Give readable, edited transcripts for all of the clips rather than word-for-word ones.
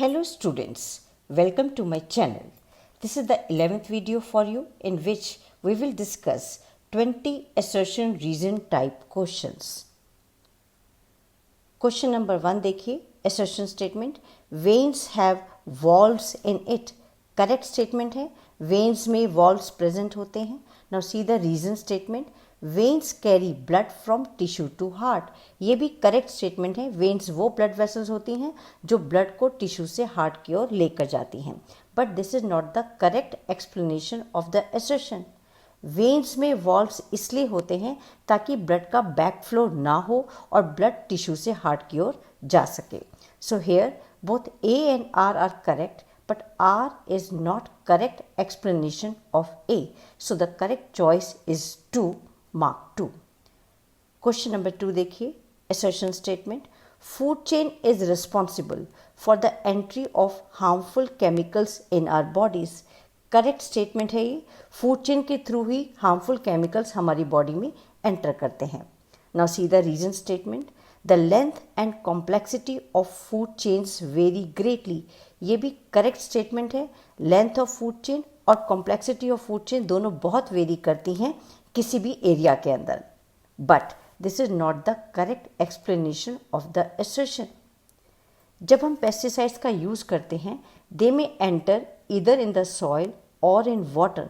Hello students, welcome to my channel. This is the 11th video for you in which we will discuss 20 assertion reason type questions. Question number 1 देखिए, assertion statement, veins have valves in it. Correct statement है, veins में valves present होते हैं. Now see the reason statement, veins carry blood from tissue to heart. ये भी correct statement है. veins वो blood vessels होती हैं जो ब्लड को टिश्यू से हार्ट की ओर लेकर जाती हैं. But this is not the correct explanation of the assertion. Veins में वॉल्व्स इसलिए होते हैं ताकि ब्लड का बैक फ्लो ना हो और ब्लड टिश्यू से हार्ट की ओर जा सके. So here both A and R correct, but R is not correct explanation of A. So the correct choice is 2, mark 2. Question number 2 देखिए, assertion statement, food chain is responsible for the entry of harmful chemicals in our bodies. Correct statement है ये, food chain के through ही harmful chemicals हमारी body में enter करते हैं. Now see the reason statement, the length and complexity of food chains vary greatly. ये भी correct statement है. लेंथ ऑफ फूड चेन और कॉम्प्लेक्सिटी ऑफ फूड चेन दोनों बहुत वेरी करती हैं किसी भी एरिया के अंदर. But this is not the correct explanation of the assertion. जब हम पेस्टिसाइड्स का यूज़ करते हैं, दे में enter either in the soil or in water,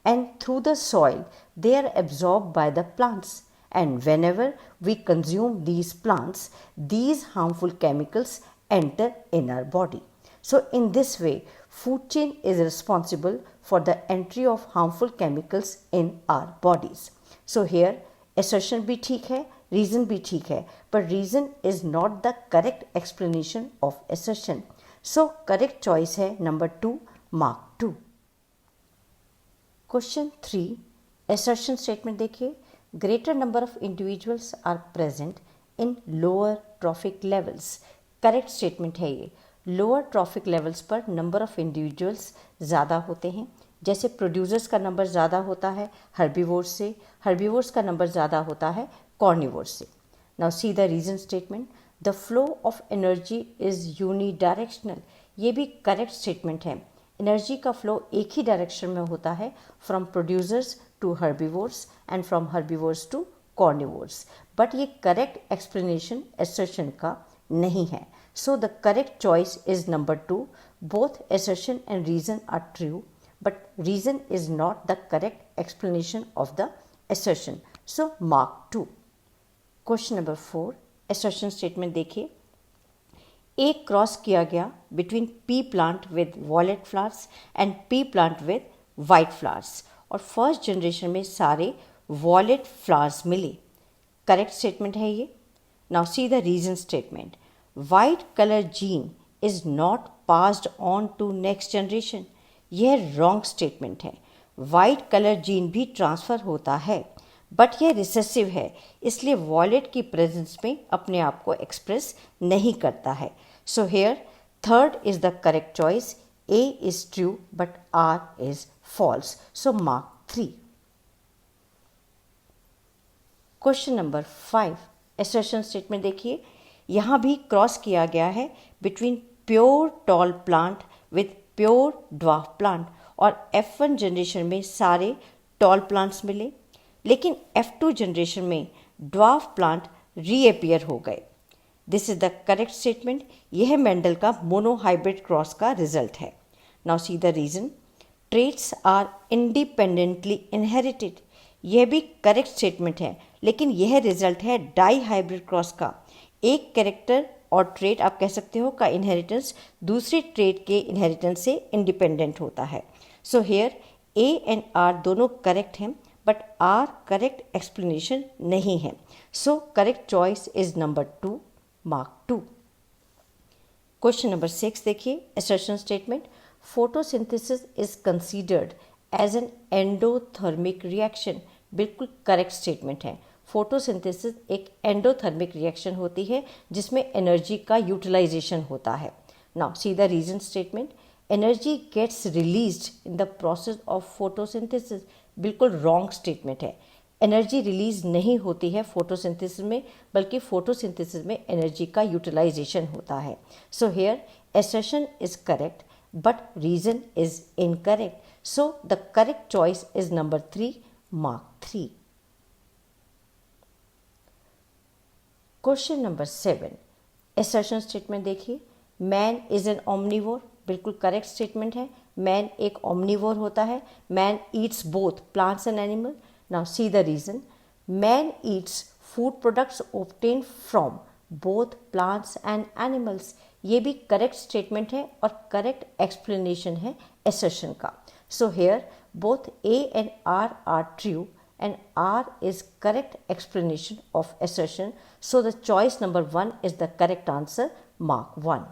and through the soil they are absorb by the plants. And whenever we consume these plants, these harmful chemicals enter in our body. So in this way, food chain is responsible for the entry of harmful chemicals in our bodies. So here, assertion भी ठीक है, reason भी ठीक है, but reason is not the correct explanation of assertion. So correct choice है number 2, mark 2. Question 3, assertion statement देखिए, greater number of individuals are present in lower trophic levels. Correct statement है ये. लोअर ट्रॉफिक लेवल्स पर number of individuals ज़्यादा होते हैं. जैसे producers का नंबर ज़्यादा होता है हर्बीवोर्स से, हर्बीवोर्स का नंबर ज़्यादा होता है कॉर्निवोर्स से. Now see the reason statement, the flow of energy is unidirectional. ये भी करेक्ट स्टेटमेंट है. एनर्जी का फ्लो एक ही डायरेक्शन में होता है, from producers to herbivores and from herbivores to carnivores. But ये करेक्ट एक्सप्लेनेशन असर्शन का नहीं है. So the correct choice is number 2. Both assertion and reason are true, but reason is not the correct explanation of the assertion. So mark 2. Question number 4, assertion statement देखिए, एक cross किया गया between pea plant with violet flowers and pea plant with white flowers, और first generation में सारे violet flowers मिले. Correct statement है ये. Now see the reason statement, white colour gene is not passed on to next generation. यह wrong statement है. White colour gene भी transfer होता है, बट यह रिसेसिव है, इसलिए वॉयलेट की प्रेजेंस में अपने आप को एक्सप्रेस नहीं करता है. So hair third is the correct choice. A is true but R is false. So mark 3. Question number 5, assertion statement देखिए, यहाँ भी क्रॉस किया गया है between pure tall plant with pure dwarf plant, और F1 जनरेशन में सारे tall plants मिले, लेकिन F2 जनरेशन में ड्वार्फ प्लांट रीअपियर हो गए. This is the correct statement. यह मेंडल का मोनोहाइब्रिड क्रॉस का रिजल्ट है. Now see the reason, traits are independently inherited. यह भी करेक्ट स्टेटमेंट है, लेकिन यह रिजल्ट है डाई हाइब्रिड क्रॉस का. एक कैरेक्टर और ट्रेट आप कह सकते हो का इनहेरिटेंस दूसरे ट्रेट के इनहेरिटेंस से इंडिपेंडेंट होता है. So here A and R दोनों करेक्ट हैं, बट आर करेक्ट एक्सप्लेनेशन नहीं है. So correct choice is number 2, mark 2. Question number 6 देखिए, assertion statement, photosynthesis is considered as an endothermic reaction. बिल्कुल करेक्ट स्टेटमेंट है. फोटोसिंथेसिस एक एंडोथर्मिक रिएक्शन होती है जिसमें एनर्जी का यूटिलाइजेशन होता है. Now see the reason statement, energy gets released in the process of photosynthesis. बिल्कुल रॉन्ग स्टेटमेंट है. एनर्जी रिलीज नहीं होती है फोटोसिंथेसिस में, बल्कि फोटोसिंथेसिस में एनर्जी का यूटिलाइजेशन होता है. So hair assertion is correct but reason is incorrect. So the correct choice is number 3, mark 3. Question number 7, assertion statement देखिए. Man is an omnivore, बिल्कुल करेक्ट स्टेटमेंट है. मैन एक omnivore होता है. Man eats both plants and animal. Now see the reason. Man eats food products obtained from both plants and animals. ये भी correct statement है और करेक्ट एक्सप्लेनेशन है assertion का. So here both A and R are true and R is correct explanation of assertion. So the choice number 1 is the correct answer, mark 1.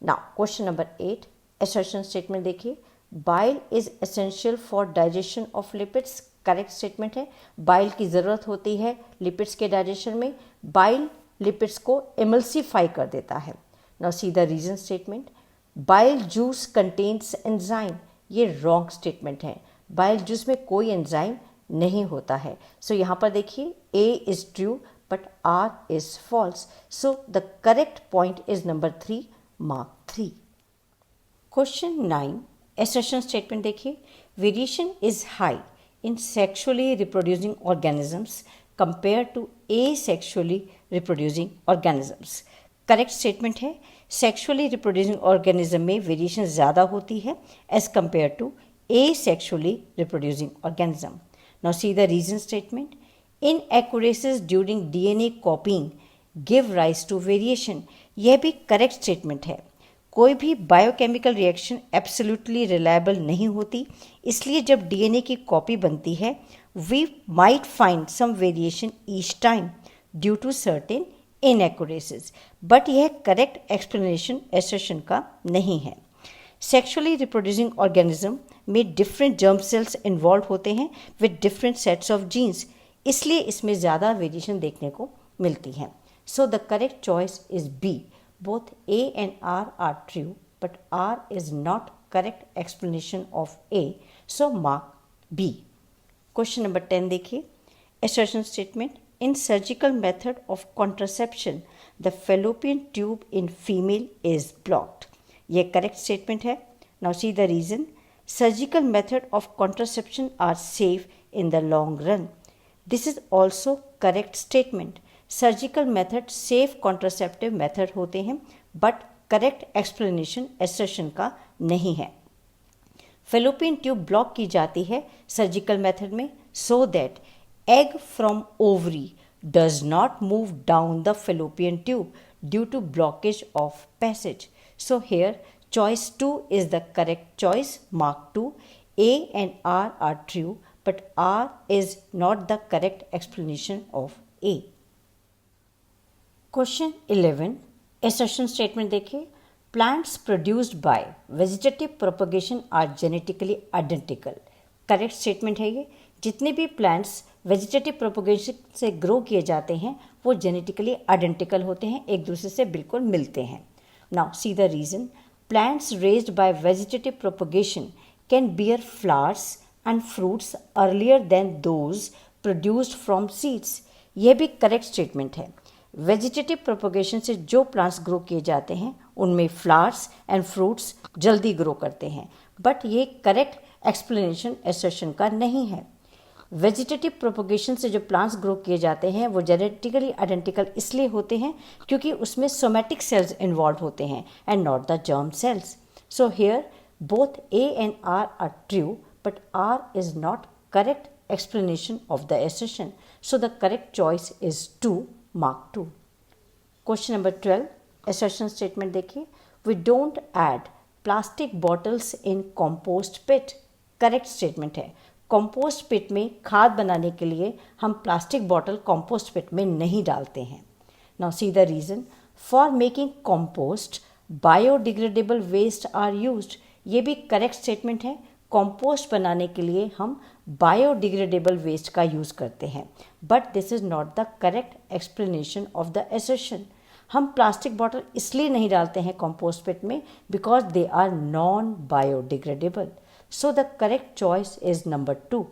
Now question number 8, assertion statement देखिए. Bile is essential for digestion of lipids. Correct statement है. Bile की ज़रूरत होती है lipids के digestion में. Bile lipids को एमल्सीफाई कर देता है. Now see the reason statement. Bile juice contains enzyme. ये रॉन्ग स्टेटमेंट है. बाइल जूस में कोई एंजाइम नहीं होता है. सो यहाँ पर देखिए A is true but R is false. So the correct point is number 3, mark 3. Question 9, assertion statement देखिए. Variation is high in sexually reproducing organisms compared to asexually reproducing organisms. Correct statement है. Sexually reproducing organism में variation ज़्यादा होती है as compare to asexually reproducing organism. Now see the reason statement. Inaccuracies during DNA copying give rise to variation. यह भी correct statement है. कोई भी बायोकेमिकल रिएक्शन एब्सोल्युटली रिलायबल नहीं होती, इसलिए जब डीएनए की कॉपी बनती है we might find some variation each time due to certain inaccuracies. But यह करेक्ट एक्सप्लेनेशन assertion का नहीं है. सेक्सुअली रिप्रोड्यूसिंग ऑर्गेनिज्म में डिफरेंट जर्म सेल्स इन्वॉल्व होते हैं with different sets of genes, इसलिए इसमें ज़्यादा वेरिएशन देखने को मिलती है. So the correct choice is B. Both A and R are true, but R is not correct explanation of A. So mark B. Question number 10 देखिए. Assertion statement. In surgical method of contraception, the fallopian tube in female is blocked. ये correct statement है. Now see the reason. Surgical method of contraception are safe in the long run. This is also correct statement. Surgical method safe contraceptive method होते हैं but correct explanation assertion का नहीं है. Fallopian tube block की जाती है surgical method में so that egg from ovary does not move down the fallopian tube due to blockage of passage. So here choice 2 is the correct choice, mark 2. A and R are true but R is not the correct explanation of A. Question 11, assertion statement देखिए. Plants produced by vegetative propagation are genetically identical. Correct statement है ये. जितने भी plants vegetative propagation से grow किए जाते हैं वो जेनेटिकली आइडेंटिकल होते हैं, एक दूसरे से बिल्कुल मिलते हैं. Now see the reason. Plants raised by vegetative propagation can bear flowers and fruits earlier than those produced from seeds. यह भी करेक्ट स्टेटमेंट है. वेजिटेटिव प्रोपगेशन से जो प्लांट्स ग्रो किए जाते हैं उनमें फ्लावर्स एंड फ्रूट्स जल्दी ग्रो करते हैं, बट ये करेक्ट एक्सप्लेनेशन assertion का नहीं है. वेजिटेटिव प्रोपगेशन से जो प्लांट्स ग्रो किए जाते हैं वो जेनेटिकली आइडेंटिकल इसलिए होते हैं क्योंकि उसमें सोमैटिक सेल्स इन्वॉल्व होते हैं and not the germ cells. So here both A and R are true but R is not correct explanation of the assertion. So the correct choice is 2, mark 2. Question number 12, assertion statement देखिए. We don't add plastic bottles in compost pit. Correct statement है. Compost pit में खाद बनाने के लिए हम plastic bottle compost pit में नहीं डालते हैं. Now see the reason. For making compost biodegradable waste are used. ये भी करेक्ट स्टेटमेंट है. कंपोस्ट बनाने के लिए हम बायोडिग्रेडेबल वेस्ट का यूज़ करते हैं, but this is not the correct explanation of the assertion. हम प्लास्टिक बॉटल इसलिए नहीं डालते हैं कंपोस्ट पिट में because they are non biodegradable. So the correct choice is number 2.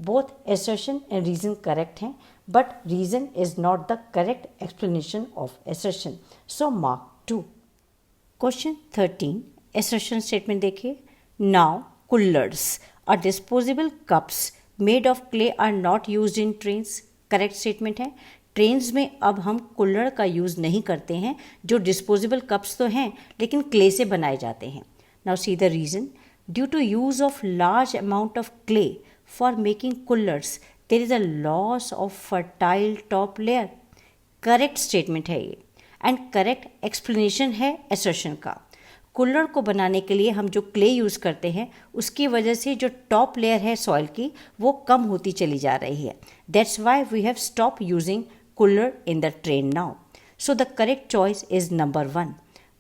बोथ assertion and reason करेक्ट हैं, but reason is not the correct explanation of assertion. So mark 2. Question 13. Assertion statement देखिए. Now coolers or disposable cups made of clay are not used in trains. Correct statement है. Trains में अब हम कुल्लड़ का use नहीं करते हैं. जो डिस्पोजेबल कप्स तो हैं लेकिन क्ले से बनाए जाते हैं. Now see the reason. Due to use of large amount of clay for making kulhars there is a loss of fertile top layer. Correct statement है ये एंड करेक्ट एक्सप्लेनेशन है असर्शन का. कुल्लड़ को बनाने के लिए हम जो क्ले यूज़ करते हैं उसकी वजह से जो टॉप लेयर है सॉइल की वो कम होती चली जा रही है. That's why we have stop using kulhad in the train now. So the correct choice is number 1.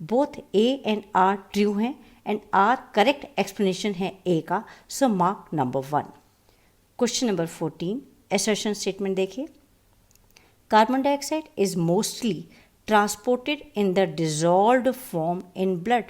Both A and R true हैं एंड आर करेक्ट एक्सप्लेनेशन है ए का. So mark number 1. Question number 14. Assertion statement देखिए. Carbon dioxide is mostly transported in the dissolved form in blood.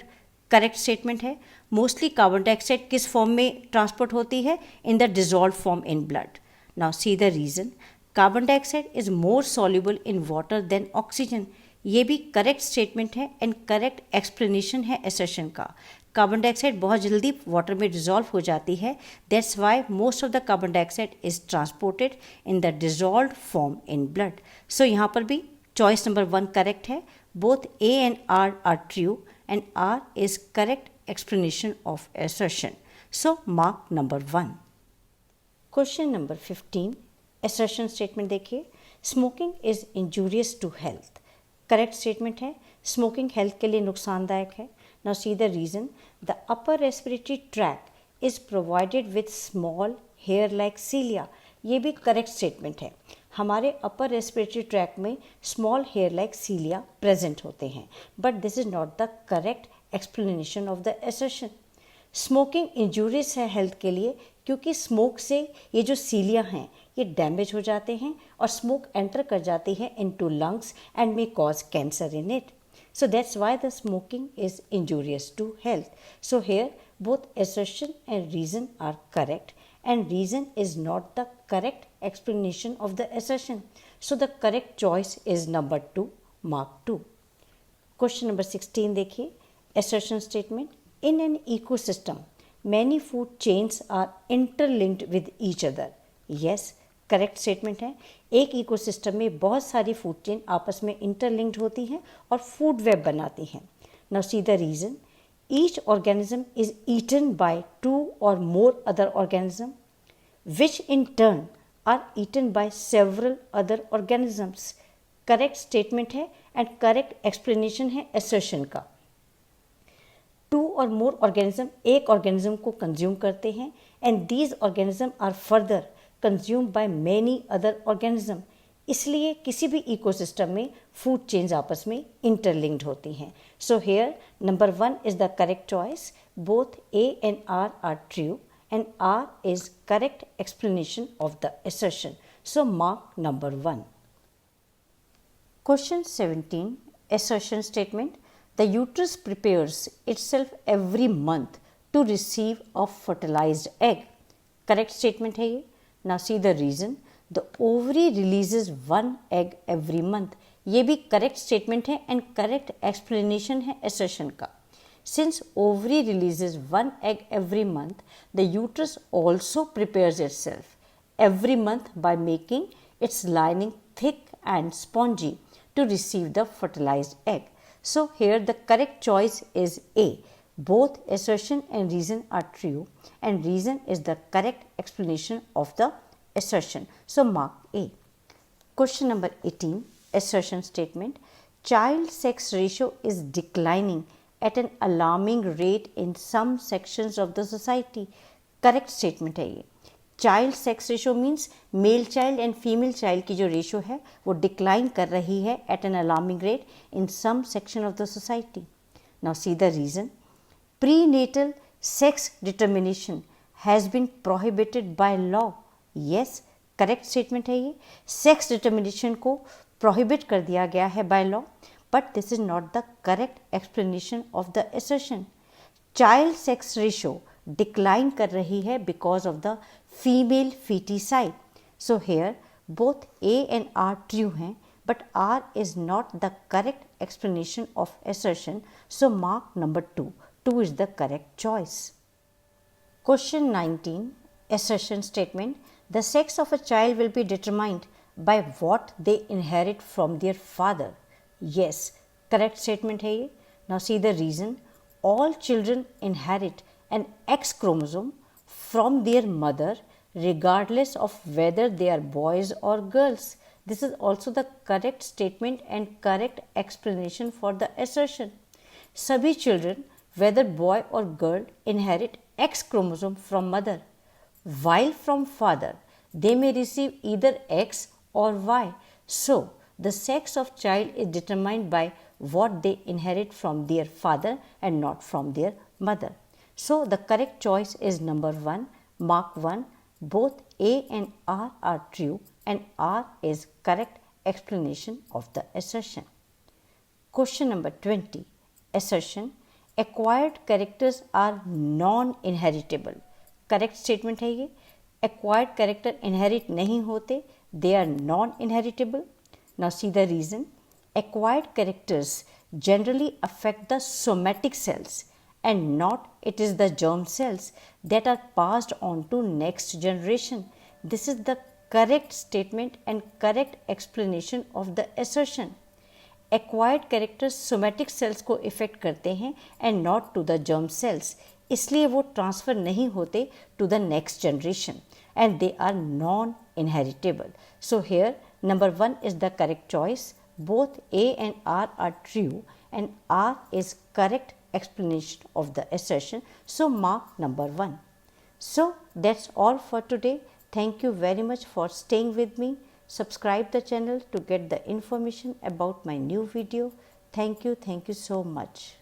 Correct statement है. Mostly carbon dioxide किस form में transport होती है? In the dissolved form in blood. Now see the reason. Carbon dioxide is more soluble in water than oxygen. ये भी correct statement है and correct explanation है assertion का. कार्बन डाइऑक्साइड बहुत जल्दी वाटर में डिजॉल्व हो जाती है. That's why most of the carbon dioxide is transported in the dissolved form in blood. So यहाँ पर भी चॉइस नंबर 1 करेक्ट है. Both A and R true and R is correct explanation of assertion. So mark number 1. Question number 15. assertion statement देखिए. Smoking is injurious to health. Correct statement है. Smoking health के लिए नुकसानदायक है. Now see the reason. The upper respiratory tract is provided with small hair like cilia. ये भी correct statement है. हमारे अपर रेस्पिरेटरी ट्रैक में small hair like cilia present होते हैं, but this is not the correct explanation of the assertion. Smoking injurious है health के लिए क्योंकि स्मोक से ये जो सीलिया हैं ये डैमेज हो जाते हैं और स्मोक एंटर कर जाती है into lungs and may cause cancer in it. So that's why the smoking is injurious to health. So here both assertion and reason are correct and reason is not the correct explanation of the assertion. So the correct choice is number 2, mark 2. Question number 16 देखिए. Assertion statement. In an ecosystem, many food chains are interlinked with each other. Yes, correct statement है. एक ecosystem में बहुत सारी food chain आपस में interlinked होती हैं और फूड वेब बनाती हैं. Now see the reason. Each organism is eaten by 2 or more other organism which in turn are eaten by several other organisms. Correct statement है एंड करेक्ट एक्सप्लेनेशन है assertion का. 2 or more organism एक organism को consume करते हैं and these organism are further consume by many other organism. इसलिए किसी भी इकोसिस्टम में फूड चेन्स आपस में इंटरलिंक्ड होती हैं. So here number 1 is the correct choice. Both A and R true and R is correct explanation of the assertion. So mark number 1. Question 17. assertion statement. The uterus prepares itself every month to receive a fertilized egg. Correct statement है ये. Now see the reason. The ovary releases 1 egg every month. ये भी correct statement है and correct explanation है assertion का. Since ovary releases 1 egg every month, the uterus also prepares itself every month by making its lining thick and spongy to receive the fertilized egg. So here the correct choice is A. Both assertion and reason are true and reason is the correct explanation of the assertion. So mark A. Question number 18. Assertion statement. Child sex ratio is declining at an alarming rate in some sections of the society. Correct statement है ये. Child sex ratio means male child and female child की जो ratio है वो decline कर रही है at an alarming rate in some section of the society. Now see the reason. Prenatal sex determination has been prohibited by law. Yes, correct statement है ये. Sex determination को prohibit कर दिया गया है by law, but this is not the correct explanation of the assertion. Child sex ratio decline कर रही है because of the female foeticide. So here both A and R true हैं, but R is not the correct explanation of assertion, so mark number 2. 2 is the correct choice. Question 19. Assertion statement. The sex of a child will be determined by what they inherit from their father. Yes, correct statement है ये. Now see the reason. All children inherit an X chromosome from their mother regardless of whether they are boys or girls. This is also the correct statement and correct explanation for the assertion. सभी children, whether boy or girl, inherit X chromosome from mother, while from father they may receive either X or Y. So, the sex of child is determined by what they inherit from their father and not from their mother. So, the correct choice is number 1, mark 1. Both A and R are true and R is correct explanation of the assertion. Question number 20. Assertion. Acquired characters are non-inheritable. Correct statement है ये. Acquired character inherit नहीं होते. They are non-inheritable. Now see the reason. Acquired characters generally affect the somatic cells and not it is the germ cells that are passed on to next generation. This is the correct statement and correct explanation of the assertion. Acquired characters somatic cells को effect करते हैं and not to the germ cells. इसलिए वो transfer नहीं होते to the next generation and they are non-inheritable. So here number 1 is the correct choice. Both A and R are true and R is correct explanation of the assertion. So mark number 1. So that's all for today. Thank you very much for staying with me. Subscribe the channel to get the information about my new video. Thank you so much.